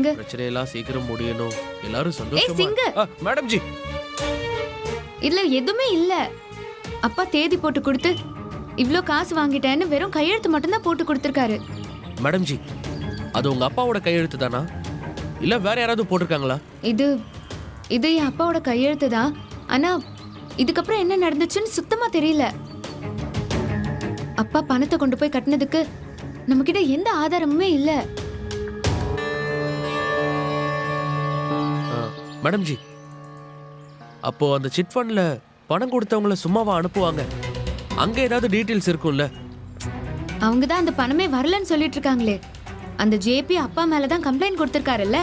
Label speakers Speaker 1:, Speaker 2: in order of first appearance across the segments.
Speaker 1: சிங்கு.
Speaker 2: பிரச்சனையெல்லாம் சீக்கிரம் முடியணும், எல்லாரும்
Speaker 1: ஏய் சிங்கு,
Speaker 2: சந்தோஷமா. மேடம் ஜி,
Speaker 1: இதுல எதுவுமே இல்ல. அப்பா தேதி போட்டு கொடுத்து இவ்ளோ காசு வாங்கிட்டேன்னு வெறும் கையெழுத்து மட்டும்தான் போட்டு கொடுத்திருக்காரு.
Speaker 2: மேடம் ஜி, அது உங்க அப்பாவோட கையெழுத்து தானா இல்ல வேற யாராவது போட்டிருக்காங்களா?
Speaker 1: இது இது என் அப்பாவோட கையெழுத்து தான். ஆனா இதுக்கப்புறம் என்ன நடந்துச்சுன்னு சுத்தமா தெரியல. அப்பா பணத்தை கொண்டு போய் கட்டினதுக்கு நம்ம கிட்ட எந்த ஆதாரமுமே இல்ல.
Speaker 2: மேடம் ஜி, அப்போ அந்த சிட் ஃபண்ட்ல பணம் கொடுத்தவங்கள சும்மாவா அனுப்புவாங்க? அங்க ஏதாவது டீடைல்ஸ் இருக்கும்ல?
Speaker 1: அவங்க தான் அந்த பணமே வரலன்னு சொல்லிட்டு இருக்காங்களே. அந்த ஜேபி அப்பா மேல தான் கம்ப்ளைண்ட் கொடுத்திருக்காருல்ல.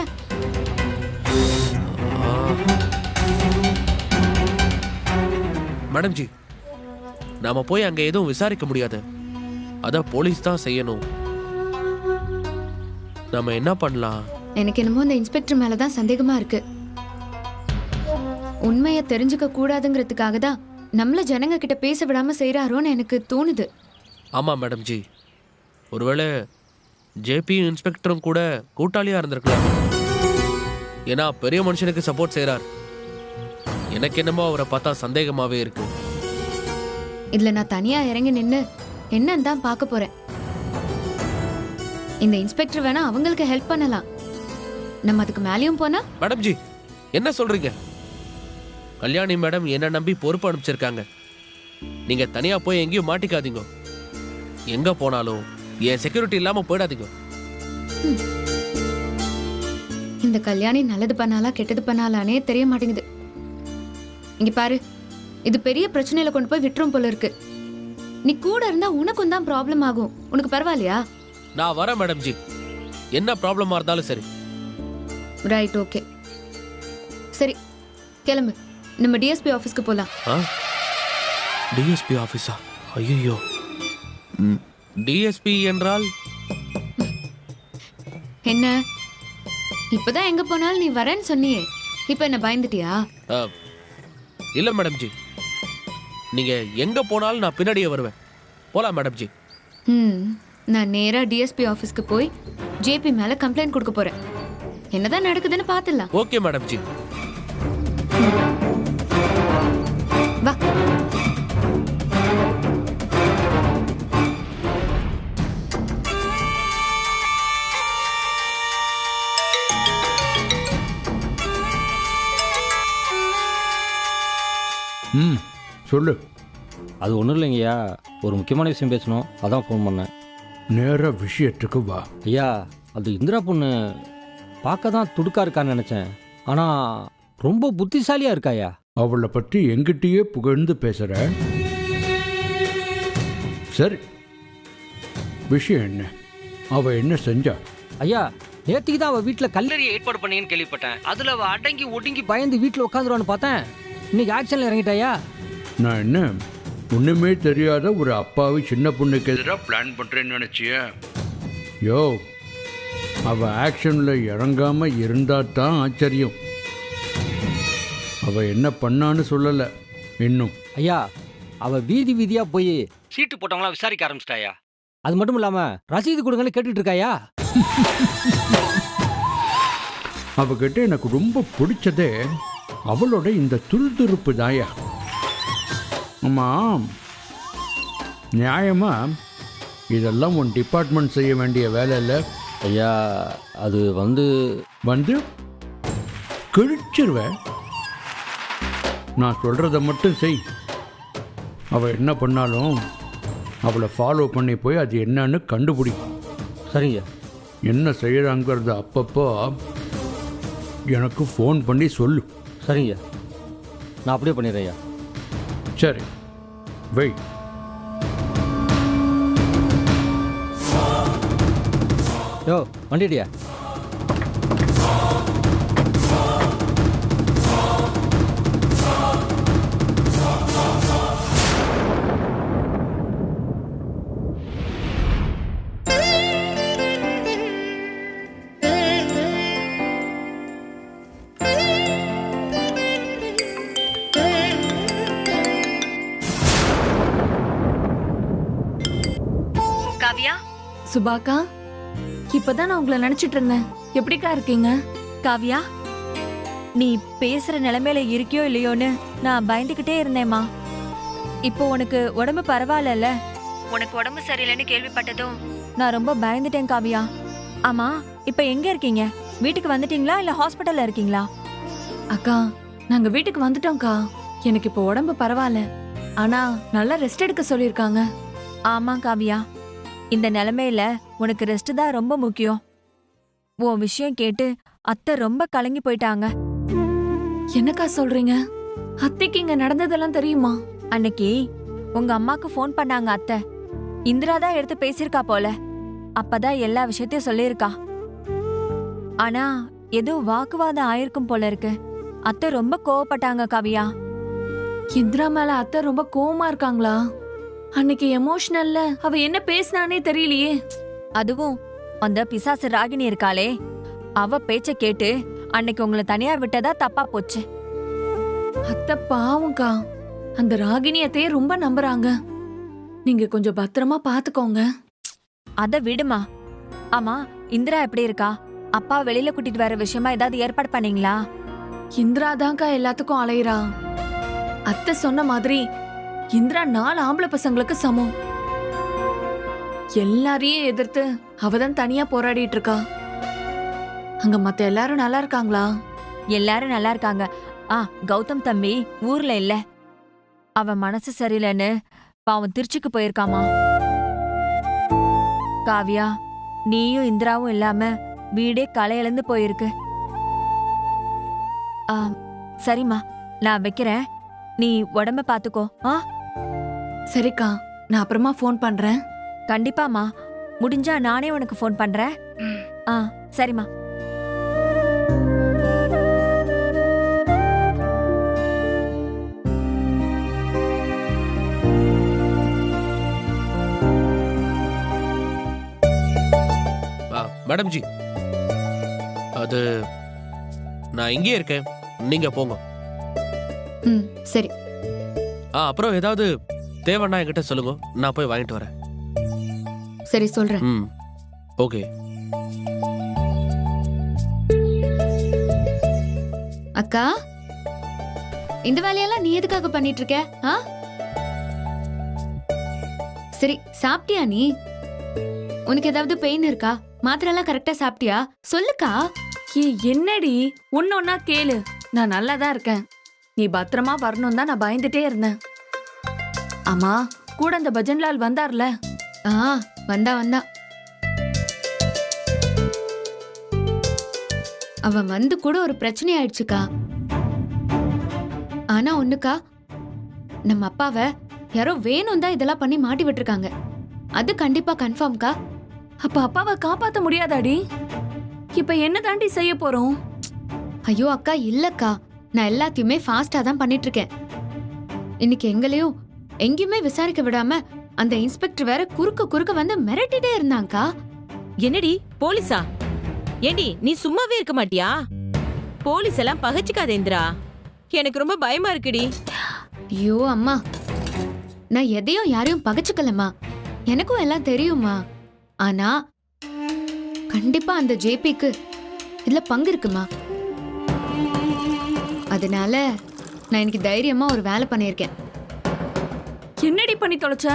Speaker 2: மேடம் ஜி, நாம போய் அங்க எதுவும் விசாரிக்க முடியாது, அத போலீஸ் தான் செய்யணும். நாம என்ன பண்ணலாம்?
Speaker 1: எனக்கு என்னமோ இந்த இன்ஸ்பெக்டர் மேல தான் சந்தேகமா இருக்கு. உண்மையை தெரிஞ்சுக்க கூடாதுங்கிறதுக்காக தான் நம்மள ஜனங்க கிட்ட பேச விடாம செய்யறாரோன்னு எனக்கு தோணுது.
Speaker 2: ஆமா மேடம் ஜி, ஒருவேளை ஜேபி இன்ஸ்பெக்டரும் கூட கூட்டாளியா இருந்திருக்கலாம். ஏன்னா பெரிய மனுஷனுக்கு சப்போர்ட் செய்யறார். எனக்கு என்னமோ அவரை பார்த்தா சந்தேகமாவே இருக்கு.
Speaker 1: இதுல நான் தனியா இறங்கி நின்னு என்னன்னு தான் பார்க்க போறேன். இந்த இன்ஸ்பெக்டர் வேணா அவங்களுக்கு ஹெல்ப் பண்ணலாம். நம்ம அதுக்கு மேலேயும் போனா?
Speaker 2: மேடம் ஜி, என்ன சொல்றீங்க? கல்யாணி மேடம் என்ன நம்பி பொறுப்பு அனுப்பிச்சிருக்காங்க. நீங்க தனியா போய் எங்கேயும் மாட்டிக்காதீங்க. எங்க போனாலும் என் செக்யூரிட்டி இல்லாம போயிடாதீங்க.
Speaker 1: இந்த கல்யாணி நல்லது பண்ணாலா கெட்டது பண்ணாலானே தெரிய மாட்டேங்குது. இங்க பாரு, இது பெரிய பிரச்சனையில கொண்டு போய் விட்டுரும் போல இருக்கு. நீ கூட இருந்தா உனக்கும் தான் ப்ராப்ளம் ஆகும். உனக்கு பரவாயில்லையா?
Speaker 2: நான் வரேன் மேடம் ஜி, என்ன ப்ராப்ளமா இருந்தாலும் சரி.
Speaker 1: ரைட், ஓகே, சரி கிளம்பு. நம்ம டிஎஸ்பி ஆபீஸ்க்கு போலாம்.
Speaker 2: டிஎஸ்பி ஆபீஸா? ஐயோ, டிஎஸ்பி என்றால்
Speaker 1: என்ன? இப்பதான் எங்க போனாலும் நீ வரேன்னு சொன்னியே, இப்ப என்ன பயந்துட்டியா?
Speaker 2: இல்ல மேடம் ஜி, நீங்க எங்க போனாலும் நான் பின்னாடியே வருவேன். போலாம் மேடம் ஜி.
Speaker 1: நான் நேரா டிஎஸ்பி ஆபீஸ்க்கு போய் ஜேபி மேல கம்ப்ளைண்ட் கொடுக்க போறேன். என்னதான் நடக்குதுன்னு பாத்துடலாம்.
Speaker 2: Okay madam G.
Speaker 1: வா.
Speaker 3: சொல்லு.
Speaker 4: அது ஒன்றும் இல்லைங்கய்யா, ஒரு முக்கியமான விஷயம் பேசணும், அதான் ஃபோன் பண்ணேன்.
Speaker 3: நேர விஷயத்துக்கு வா.
Speaker 4: ஐயா, அது இந்திரா பொண்ணு பார்க்க தான் துடுக்கா இருக்கான்னு நினச்சேன். ஆனால் ரொம்ப புத்திசாலியாக இருக்காயா.
Speaker 3: அவளை பற்றி எங்கிட்டயே புகழ்ந்து பேசுற. சரி, விஷயம் என்ன? அவ என்ன செஞ்சா?
Speaker 4: ஐயா, நேற்றுக்கு தான் அவள் வீட்டில் கல்லறியை ஏற்பாடு பண்ணீங்கன்னு கேள்விப்பட்டேன். அதில் அவள் அடங்கி ஒடுங்கி பயந்து வீட்டில் உட்காந்துருவான்னு பார்த்தேன். இன்னைக்கு ஆக்ஷனில் இறங்கிட்டாயா?
Speaker 3: நான் என்ன ஒண்ணுமே தெரியாத ஒரு அப்பாவி சின்ன பொண்ணுக்கு எதிராக பிளான் பண்றேன்னு நினைச்சிய? யோ, அவ ஆக்ஷன்ல இறங்காம இருந்தா தான் ஆச்சரியம். அவ என்ன பண்ணான்னு சொல்லல இன்னும்.
Speaker 4: ஐயா, அவள் வீதி வீதியாக போய் சீட்டு போட்டவங்களாம் விசாரிக்க ஆரம்பிச்சிட்டாயா. அது மட்டும் இல்லாமல் ரசீது கொடுங்கன்னு கேட்டுட்டு இருக்காயா.
Speaker 3: அவகிட்ட எனக்கு ரொம்ப பிடிச்சதே அவளோட இந்த துருதுருப்பு தாயா. ஆமாம், நியாயமா இதெல்லாம் உன் டிபார்ட்மெண்ட் செய்ய வேண்டிய வேலை இல்லை.
Speaker 4: ஐயா, அது வந்து
Speaker 3: கிழிச்சிருவேன். நான் சொல்கிறத மட்டும் செய். அவள் என்ன பண்ணாலும் அவளை ஃபாலோ பண்ணி போய் அது என்னன்னு கண்டுபிடி.
Speaker 4: சரிங்க.
Speaker 3: என்ன செய்கிறாங்கிறத அப்பப்போ எனக்கு ஃபோன் பண்ணி சொல்லு.
Speaker 4: சரிங்க, நான் அப்படியே பண்ணிடுறேன் ஐயா.
Speaker 3: சரி, வை.
Speaker 4: யோ, வண்டிடியா?
Speaker 5: சுபாக்கா, இப்பதான் நான் உங்களை நினைச்சிட்டு இருந்தேன். எப்படிக்கா இருக்கீங்க?
Speaker 6: காவ்யா, நீ பேசுற நிலைமையில இருக்கியோ இல்லையோன்னு நான் பயந்துகிட்டே இருந்தேம்மா. இப்போ உனக்கு உடம்பு பரவாயில்லல்ல? உனக்கு உடம்பு சரியில்லைன்னு கேள்விப்பட்டதும் நான் ரொம்ப பயந்துட்டேன் காவ்யா. ஆமா, இப்ப எங்க இருக்கீங்க? வீட்டுக்கு வந்துட்டீங்களா இல்ல ஹாஸ்பிட்டல்ல இருக்கீங்களா?
Speaker 5: அக்கா, நாங்க வீட்டுக்கு வந்துட்டோம்க்கா. எனக்கு இப்போ உடம்பு பரவாயில்ல. ஆனா நல்லா ரெஸ்ட் எடுக்க சொல்லிருக்காங்க.
Speaker 6: ஆமா காவ்யா, இந்த நிலைமையில உனக்கு ரெஸ்ட் தான் ரொம்ப முக்கியம். உன் விஷயம் கேட்டு அத்தை ரொம்ப கலங்கி போயிட்டாங்க.
Speaker 5: என்னக்கா சொல்றீங்க? அத்தைக்கு இங்க நடந்ததெல்லாம் தெரியுமா?
Speaker 6: அன்னைக்கு உங்க அம்மாக்கு ஃபோன் பண்ணாங்க அத்தை. இந்திரா தான் எடுத்து பேசியிருக்கா போல. அப்பதான் எல்லா விஷயத்தையும் சொல்லியிருக்கா. ஆனா ஏதோ வாக்குவாதம் ஆயிருக்கும் போல இருக்கு. அத்தை ரொம்ப கோவப்பட்டாங்க காவியா.
Speaker 5: இந்திரா மேல அத்தை ரொம்ப கோவமா இருக்காங்களா? அன்னைக்கு எமோஷனல்ல அவ என்ன பேசினானே தெரியலையே.
Speaker 6: அதுவும் அந்த பிசாசு ராகினி இருக்காளே, அவ பேச்ச கேட்டு அன்னைக்கு உங்களை தனியா விட்டதா தப்பா போச்சு.
Speaker 5: அத்தை பாவம்க்கா, அந்த ராகினி அத்தையே ரொம்ப நம்புறாங்க. நீங்க கொஞ்சம் பத்திரமா பாத்துக்கோங்க.
Speaker 6: அத விடுமா. ஆமா, இந்திரா எப்படி இருக்கா? அப்பா வெளியில கூட்டிட்டு வர விஷயமா ஏதாவது ஏற்பாடு பண்ணீங்களா?
Speaker 5: இந்திரா தான்க்கா எல்லாத்துக்கும் அலையிறா. அத்தை சொன்ன மாதிரி இந்திரா 4 ஆம்பளை பசங்களுக்கு சமம். எல்லாரையும் எதிர்த்து அவதான் தனியா போராடிட்டு இருக்கா. அங்க மத்த எல்லாரும் நல்லா இருக்காங்களா?
Speaker 6: எல்லாரும் நல்லா இருக்காங்க. கௌதம் தம்பி ஊர்ல இல்ல. அவன் மனசு சரியில்லைன்னு பாவம் திருச்சிக்கு போயிருக்காமா. காவ்யா, நீயும் இந்திராவும் இல்லாம வீடே களையிழந்து போயிருக்கு. சரிம்மா, நான் வைக்கிறேன். நீ உடம்ப பாத்துக்கோ.
Speaker 5: சரிக்கா, நான் அப்புறமா ஃபோன் பண்றேன்.
Speaker 6: கண்டிப்பாமா, முடிஞ்சா நானே உனக்கு ஃபோன் பண்றேன். சரிம்மா.
Speaker 2: மேடம் ஜி, அது நான் இங்கே இருக்கேன், நீங்க போங்க.
Speaker 1: ம், சரி.
Speaker 2: அப்புறம் ஏதாவது தேவைன்னா என்கிட்ட சொல்லுங்க, நான் போய் வாங்கிட்டு வரேன்.
Speaker 1: சரி, சொல்றேன்.
Speaker 2: ம், ஓகே.
Speaker 1: அக்கா, இந்த வேலையெல்லாம் நீ எதுக்காக பண்ணிட்டு இருக்க? சரி, சாப்பிட்டியா நீ? உனக்கு ஏதாவது பெயின் இருக்கா? மாத்திரை எல்லாம் கரெக்டா சாப்பிட்டியா? சொல்லுக்கா.
Speaker 5: என்னடி ஒன்னொன்னா கேளு. நான் நல்லா தான் இருக்கேன். நீ பத்திரமா வரணும் தான் நான் பயந்துட்டே இருந்தேன். ஆமா, கூட அந்த பஜன்லால் வந்தார்ல?
Speaker 1: வந்தா அவன் வந்து கூட ஒரு பிரச்சனை ஆயிடுச்சுக்கா. ஆனா ஒண்ணுக்கா, நம்ம அப்பாவை யாரோ வேணும் தான் இதெல்லாம் பண்ணி மாட்டி விட்டுருக்காங்க. அது கண்டிப்பா கன்ஃபார்ம்க்கா.
Speaker 5: அப்ப அப்பாவை காப்பாத்த முடியாதாடி? இப்ப என்ன தாண்டி செய்ய போறோம்?
Speaker 1: ஐயோ அக்கா, இல்லக்கா, நான் எல்லாத்தையுமே ஃபாஸ்டா தான் பண்ணிட்டு இருக்கேன். இன்னைக்கு எங்களையும் எங்கேயுமே விசாரிக்க விடாம அந்த இன்ஸ்பெக்டர் வேற குறுக்க வந்து மிரட்டிட்டே இருந்தாங்கக்கா.
Speaker 7: என்னடி போலீஸா? ஏண்டி நீ சும்மாவே இருக்க மாட்டியா? போலீஸ் எல்லாம் பகச்சிக்காத இந்திரா, எனக்கு ரொம்ப பயமா இருக்குடி.
Speaker 1: ஐயோ அம்மா, நான் எதையும் யாரையும் பகச்சுக்கலம்மா. எனக்கும் எல்லாம் தெரியுமா. ஆனா கண்டிப்பா அந்த ஜேபிக்கு இதுல பங்கு இருக்குமா. அதனால நான் இன்னைக்கு தைரியமா ஒரு வேலை பண்ணியிருக்கேன்.
Speaker 5: என்னடி பண்ணி தொலைச்ச?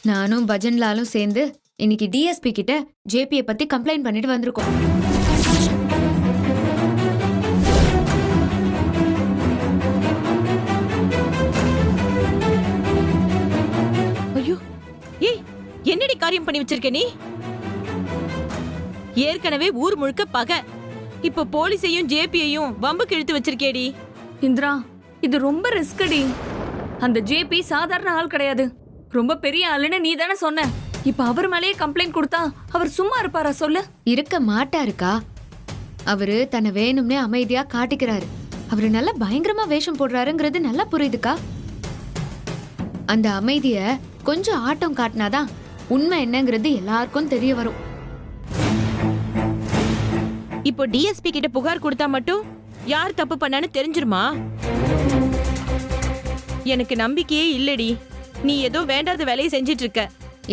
Speaker 1: நானும் பஜன்லாலும் சேர்ந்து இன்னைக்கு டிஎஸ்பி கிட்ட ஜேபியை பத்தி கம்ப்ளைண்ட் பண்ணிட்டு வந்திருக்கோம்.
Speaker 7: ஐயோ, ஏய், என்னடி காரியம் பண்ணி வச்சிருக்க நீ? ஏற்கனவே ஊர் முழுக்க பகை, இப்ப போலீஸையும் ஜேபியையும் வம்புக்கு இழுத்து வச்சிருக்கேடி.
Speaker 5: இந்திரா, இது ரொம்ப ரிஸ்கடி. அந்த ஜேபி சாதாரண ஆள் கிடையாது, ரொம்ப பெரிய ஆளுன்னு நீ தானே சொன்ன. இப்ப அவர் மேலேயே கம்ப்ளைண்ட் கொடுத்தா அவர் சும்மா இருப்பாரா சொல்லு?
Speaker 1: இருக்க மாட்டாருக்கா. அவரு தன்னை வேணும்னே அமைதியா காட்டிக்கிறாரு. அவரு நல்லா பயங்கரமா வேஷம் போடுறாருங்கிறது நல்லா புரியுதுக்கா. அந்த அமைதிய கொஞ்சம் ஆட்டம் காட்டினாதான் உண்மை என்னங்கிறது எல்லாருக்கும் தெரிய வரும்.
Speaker 7: இப்போ டிஎஸ்பி கிட்ட புகார் கொடுத்தா மட்டும் யார் தப்பு பண்ணான்னு தெரிஞ்சிருமா? எனக்கு நம்பிக்கையே இல்லடி. நீ ஏதோ வேண்டாத வேலையை செஞ்சிட்டு இருக்க.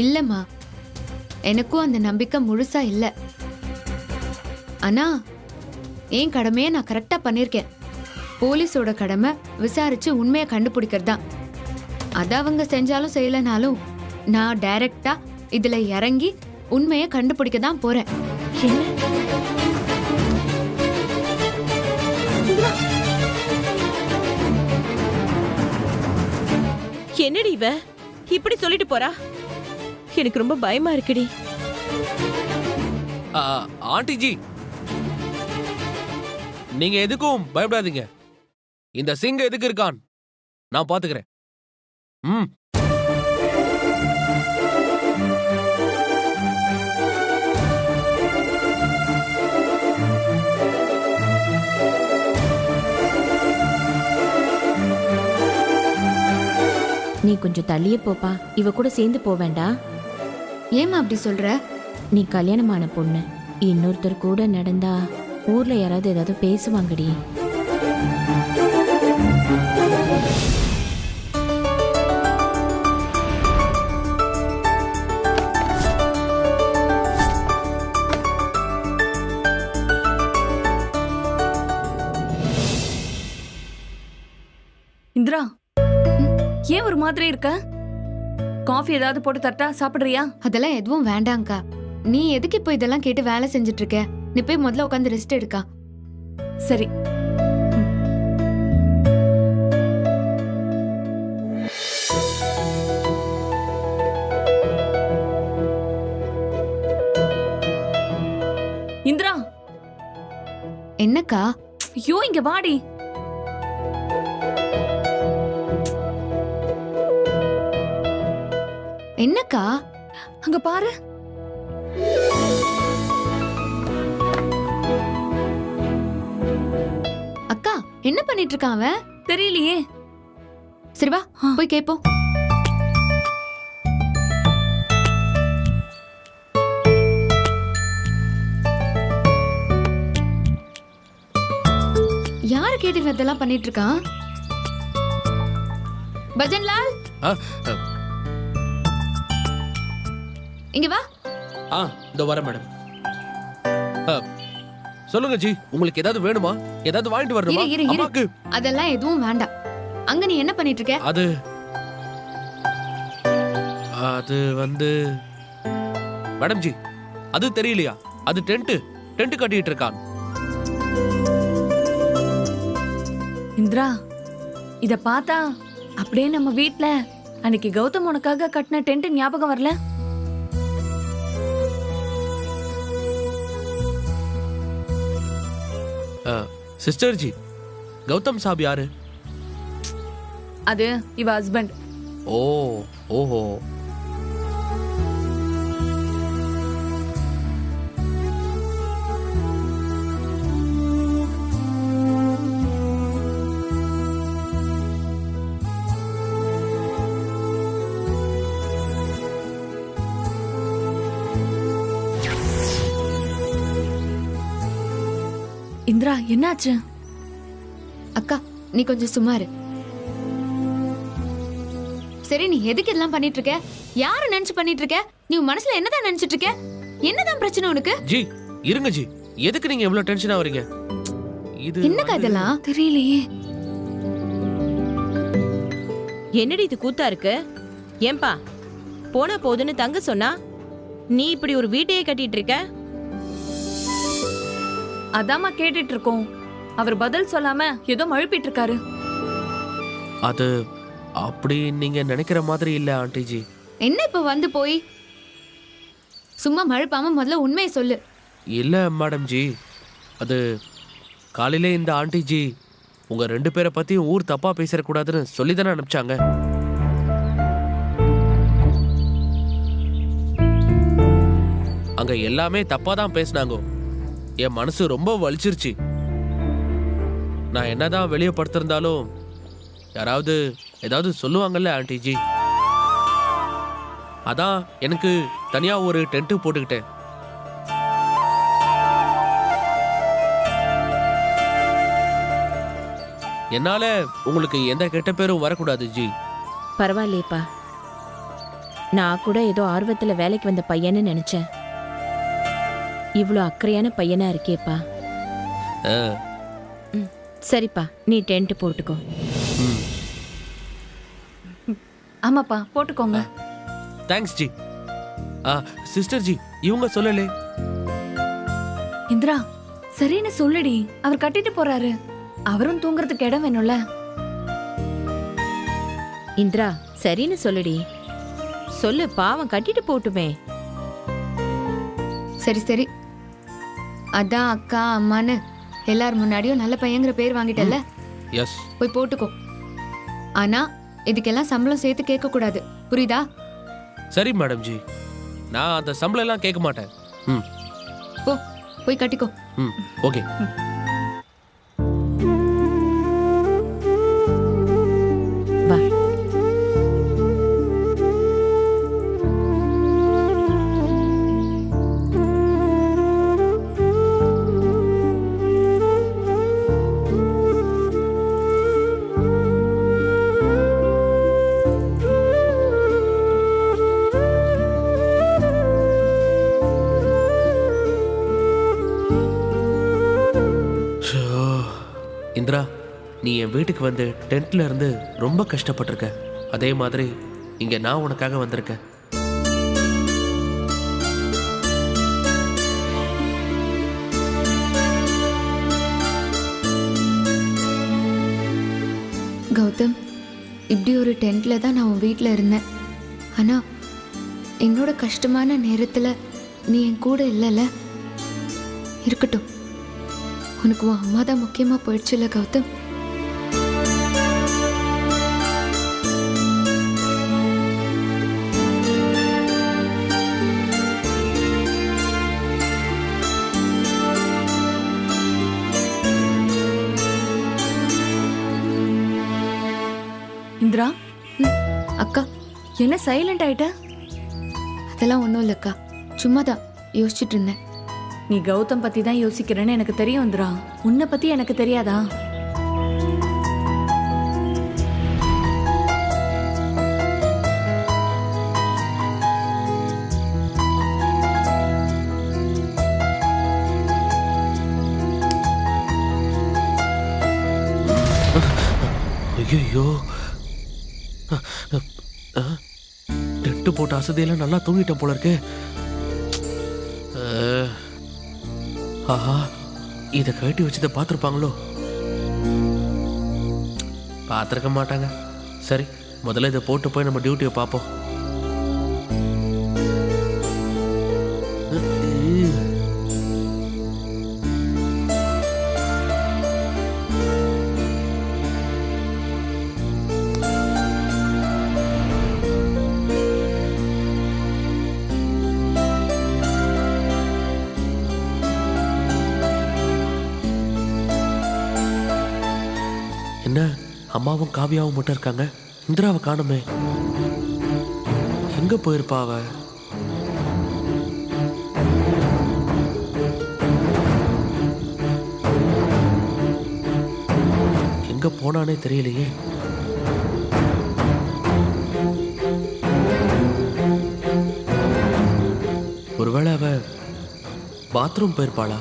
Speaker 1: இல்லம்மா, எனக்கும் அந்த நம்பிக்கை முழுசா இல்ல. ஆனா என் கடமையை நான் கரெக்டா பண்ணிருக்கேன். போலீஸோட கடமை விசாரிச்சு உண்மையை கண்டுபிடிக்கிறது தான். அத அவங்க செஞ்சாலும் செய்யலனாலும் நான் டைரக்டா இதுல இறங்கி உண்மையை கண்டுபிடிக்க தான் போறேன்.
Speaker 7: என்னடி இவ இப்படி சொல்லிட்டு போறா? எனக்கு ரொம்ப பயமா இருக்குடி.
Speaker 2: ஆண்டி ஜி, நீங்க எதுக்கும் பயப்படாதீங்க. இந்த சிங் எதுக்கு இருக்கான் நான் பாத்துக்கிறேன். ம்.
Speaker 8: நீ கொஞ்சம் தள்ளியே போப்பா. இவ கூட சேர்ந்து போக வேண்டாம்.
Speaker 1: ஏமா அப்படி சொல்ற?
Speaker 8: நீ கல்யாணமான பொண்ணு. இன்னொருத்தர் கூட நடந்தா ஊர்ல யாராவது ஏதாவது பேசுவாங்கடி.
Speaker 5: இந்திரா, ஏன் ஒரு மாதிரி இருக்க? காஃபி ஏதாவது போட்டு தட்டா சாப்பிடுறியா?
Speaker 1: அதெல்லாம் எதுவும் வேண்டாங்க்கா. நீ எதுக்கு இப்போ இதெல்லாம் கேட்டு வேலை செஞ்சுட்டு இருக்க? நீ போய் முதல்ல உட்காந்து ரெஸ்ட் எடுக்கா.
Speaker 5: சரி. இந்திரா.
Speaker 1: என்னக்கா?
Speaker 5: ஐயோ, இங்க வாடி.
Speaker 1: என்னக்கா?
Speaker 5: அங்க பாரு.
Speaker 1: அக்கா என்ன பண்ணிட்டு இருக்கான் அவன்?
Speaker 5: தெரியலையே.
Speaker 1: சரி வா போய் கேப்போம். யாரு கேட்டு இதெல்லாம் பண்ணிட்டு இருக்கான்? பஜன்லால், இங்க வா.
Speaker 2: இந்த வர மேடம். சொல்லுங்க ஜி, உங்களுக்கு ஏதாவது வேணுமா? ஏதாவது வாங்கிட்டு வரணுமா?
Speaker 1: இரு, இரு, இரு.
Speaker 2: அம்மாக்கு
Speaker 1: அதெல்லாம் எதுவும் வேண்டாம். அங்க நீ என்ன பண்ணிட்டு இருக்க?
Speaker 2: அது வந்து மேடம் ஜி, அது தெரியலையா? அது டென்ட் கட்டிட்டு இருக்கான்.
Speaker 5: இந்திரா, இத பார்த்தா அப்படியே நம்ம வீட்ல அன்னைக்கு கௌதம் உனக்காக கட்டின டென்ட் ஞாபகம் வரல?
Speaker 2: சிஸ்டர் ஜி, கௌதம் சாப் யாரு?
Speaker 5: அது இவ ஹஸ்பண்ட்.
Speaker 2: ஓஹோ.
Speaker 5: இந்திரா, என்னாச்சு?
Speaker 1: அக்கா நீ கொஞ்சம் சும்மா இரு. சரி, நீ எதுக்கு இதெல்லாம் பண்ணிட்டு இருக்க? யார நினைச்சு பண்ணிட்டு இருக்க? நீ உன் மனசுல என்னதான் நினைச்சிட்டு இருக்க? என்னதான் பிரச்சனை உனக்கு?
Speaker 2: ஜி இருங்க ஜி, எதுக்கு நீங்க இவ்வளவு டென்ஷனா வரீங்க? இது
Speaker 1: என்னக்கா இதெல்லாம்?
Speaker 5: தெரியலையே.
Speaker 7: என்னடி இது கூத்தா இருக்கு? ஏன்பா போனா போதுன்னு தங்க சொன்னா நீ இப்படி ஒரு வீட்டையே கட்டிட்டு இருக்க?
Speaker 5: அதாம்மா கேட்டுட்டு இருக்கோம். அவர் பதில் சொல்லாம ஏதோ மழுப்பிட்டு இருக்காரு.
Speaker 2: அது அப்படி நீங்க நினைக்கிற மாதிரி இல்ல ஆண்டி ஜி.
Speaker 1: என்ன இப்ப வந்து போய் சும்மா மழுப்பாம முதல்ல உண்மையை சொல்லு.
Speaker 2: இல்ல மேடம் ஜி, அது காலையிலே இந்த ஆண்டி ஜி உங்க 2 பேரை பத்தியும் ஊர் தப்பா பேசக்கூடாதுன்னு சொல்லிதானே அனுப்பிச்சாங்க. அங்க எல்லாமே தப்பா தான் பேசினாங்க. என் மனசு ரொம்ப வலிச்சிருச்சு. நான் என்னதான் வெளியே படுத்திருந்தாலும் யாராவது ஏதாவது சொல்லுவாங்கல்ல ஆண்டி ஜி. அதான் எனக்கு தனியா ஒரு டென்ட் போட்டுக்கிட்டேன். என்னால உங்களுக்கு எந்த கெட்ட பேரும் வரக்கூடாது ஜி.
Speaker 8: பரவாயில்லையப்பா. நான் கூட ஏதோ ஆர்வத்துல வேலைக்கு வந்த பையன்னு நினைச்சேன். இவ்வளோ அக்கறையான பையனா இருக்கேப்பா.
Speaker 2: ஆ,
Speaker 8: சரிப்பா, நீ டென்ட் போட்டுக்கோ.
Speaker 2: ம்.
Speaker 5: ஆமாப்பா போட்டுக்கோங்க.
Speaker 2: Thanks G. சிஸ்டர் ஜி, இவங்க சொல்லலே.
Speaker 5: இந்திரா சரின்னு சொல்லுடி, அவர் கட்டிட்டு போறாரு. அவரும் தூங்குறதுக்கு இடம் வேணும்ல.
Speaker 8: இந்திரா, சரின்னு சொல்லுடி. சொல்லு, பாவம் கட்டிட்டு போட்டுமே.
Speaker 1: சரி சரி, அதான் அக்கா அம்மான்னு எல்லார் முன்னாடியும் நல்ல பையங்கிற பேர் வாங்கிட்டல்ல,
Speaker 2: எஸ்.
Speaker 1: போய் போட்டுக்கோ. ஆனா இதுக்கெல்லாம் சம்பளம் சேர்த்து கேட்க கூடாது, புரியுதா?
Speaker 2: சரி மேடம் ஜி, நான் அந்த சம்பளம் எல்லாம் கேட்க மாட்டேன். ம்
Speaker 1: போ, போய் கட்டிக்கோ.
Speaker 2: ம் ஓகே.
Speaker 8: வா.
Speaker 2: ஷோ. இந்திரா, நீ என் வீட்டுக்கு வந்து டென்ட்ல இருந்து ரொம்ப கஷ்டப்பட்டிருக்க. அதே மாதிரி இங்க நான் உனக்காக வந்திருக்கேன்.
Speaker 1: கௌதம், இப்படி ஒரு டென்ட்ல தான் நான் உன் வீட்டில் இருந்தேன். ஆனா என்னோட கஷ்டமான நேரத்துல நீ என் கூட இல்லைல்ல. இருக்கட்டும், உனக்கு உன் அம்மா தான் முக்கியமா போயிடுச்சுல கௌதம்.
Speaker 5: இந்திரா,
Speaker 1: அக்கா,
Speaker 5: என்ன சைலண்ட் ஆயிட்ட?
Speaker 1: அதெல்லாம் ஒன்றும் இல்லைக்கா, சும்மா தான் யோசிச்சுட்டு இருந்தேன்.
Speaker 5: நீ கௌதம் பத்தி தான் யோசிக்கிறேன்னு எனக்கு தெரியும் இந்திரா. உன்னை பத்தி எனக்கு தெரியாதா?
Speaker 2: ஐயோ, டென்ட் போட்ட அசதியெல்லாம் நல்லா தூங்கிட்டேன் போல இருக்கு. ஆஹா, இதை கட்டி வச்சதை பார்த்துருப்பாங்களோ? பார்த்துருக்க மாட்டாங்க. சரி, முதல்ல இதை போட்டு போய் நம்ம டியூட்டியை பார்ப்போம். என்ன, அம்மாவும் காவியாவும் மட்டும் இருக்காங்க, இந்திராவை காணுமே. எங்க போயிருப்பா அவ? எங்க போனானே தெரியலையே. ஒருவேளை அவ பாத்ரூம் போயிருப்பாளா?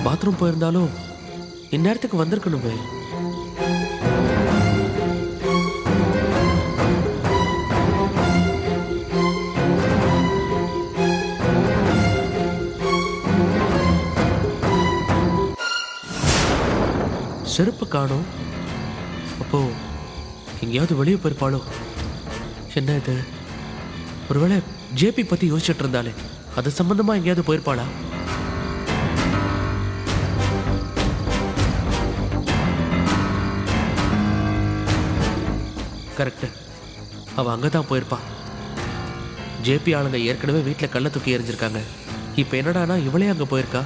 Speaker 2: பாத்ரூம் போயிருந்தாலும் இந்நேரத்துக்கு வந்திருக்கணுமே. செருப்பு காணோம். அப்போ எங்கேயாவது வெளியே போயிருப்பாளோ? என்ன இது, ஒருவேளை ஜேபி பத்தி யோசிச்சுட்டு இருந்தாலே அது சம்பந்தமா எங்கேயாவது போயிருப்பாளா? கரெக்டு, அவ அங்கதான் போயிருப்பா. ஜேபி ஆளுங்க ஏற்கனவே வீட்டில் கள்ள தூக்கி எறிஞ்சிருக்காங்க. இப்போ என்னடானா இவளே அங்கே போயிருக்கா.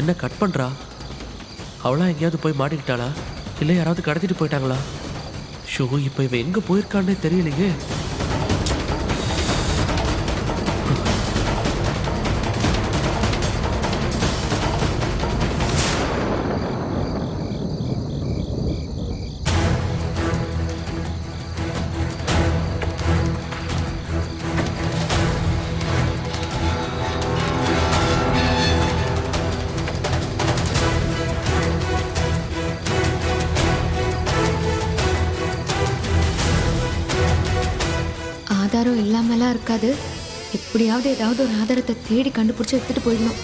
Speaker 2: என்ன கட் பண்றா? அவளா எங்கேயாவது போய் மாட்டிக்கிட்டாளா? இல்லை யாராவது கடத்திட்டு போயிட்டாங்களா? ஷோ, இப்போ இவ எங்க போயிருக்கான்னே தெரியலையே.
Speaker 1: ஆதாரம் இல்லாமலாம் இருக்காது. எப்படியாவது ஏதாவது ஒரு ஆதாரத்தை தேடி கண்டுபிடிச்சு எடுத்துட்டு போயிடணும்.